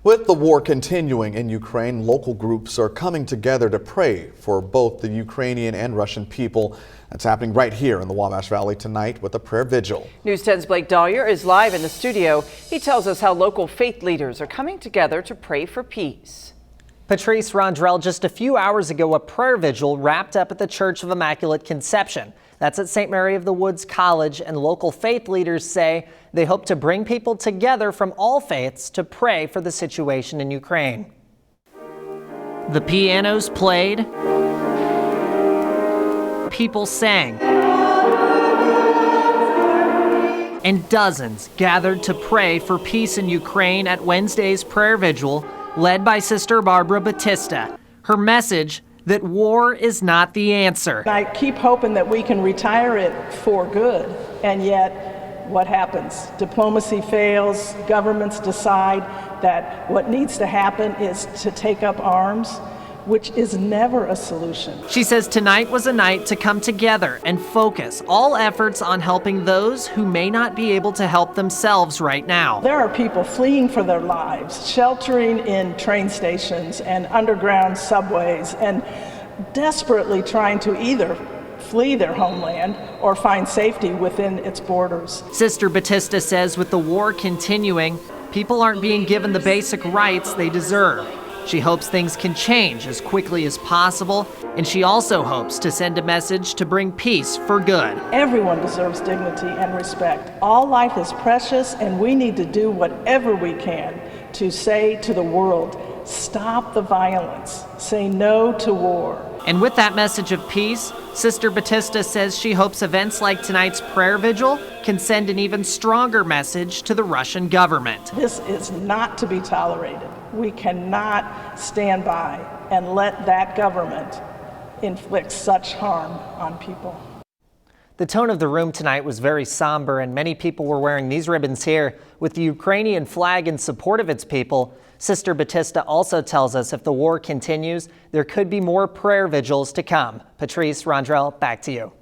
With the war continuing in Ukraine, local groups are coming together to pray for both the Ukrainian and Russian people. That's happening right here in the Wabash Valley tonight with a prayer vigil. News 10's Blake Dahlia is live in the studio. He tells us how local faith leaders are coming together to pray for peace. Patrice Rondrell, just a few hours ago, a prayer vigil wrapped up at the Church of Immaculate Conception. That's at St. Mary of the Woods College, and local faith leaders say they hope to bring people together from all faiths to pray for the situation in Ukraine. The pianos played, people sang, and dozens gathered to pray for peace in Ukraine at Wednesday's prayer vigil led by Sister Barbara Batista. Her message: that war is not the answer. I keep hoping that we can retire it for good, and yet what happens? Diplomacy fails, governments decide that what needs to happen is to take up arms, which is never a solution. She says tonight was a night to come together and focus all efforts on helping those who may not be able to help themselves right now. There are people fleeing for their lives, sheltering in train stations and underground subways, and desperately trying to either flee their homeland or find safety within its borders. Sister Batista says with the war continuing, people aren't being given the basic rights they deserve. She hopes things can change as quickly as possible, and she also hopes to send a message to bring peace for good. Everyone deserves dignity and respect. All life is precious, and we need to do whatever we can to say to the world, stop the violence, say no to war. And with that message of peace, Sister Batista says she hopes events like tonight's prayer vigil can send an even stronger message to the Russian government. This is not to be tolerated. We cannot stand by and let that government inflict such harm on people. The tone of the room tonight was very somber, and many people were wearing these ribbons here with the Ukrainian flag in support of its people. Sister Batista also tells us if the war continues, there could be more prayer vigils to come. Patrice Rondrell, back to you.